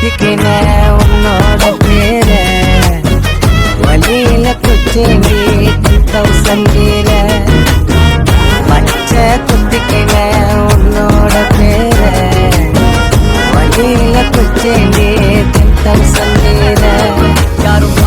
குத்திக்கின உன்னோட பேர வழியில குச்சேண்டி 10,000 பச்சை குத்திக்கின உன்னோட பேர வழியில குச்சேண்டி 10,000 யாரும்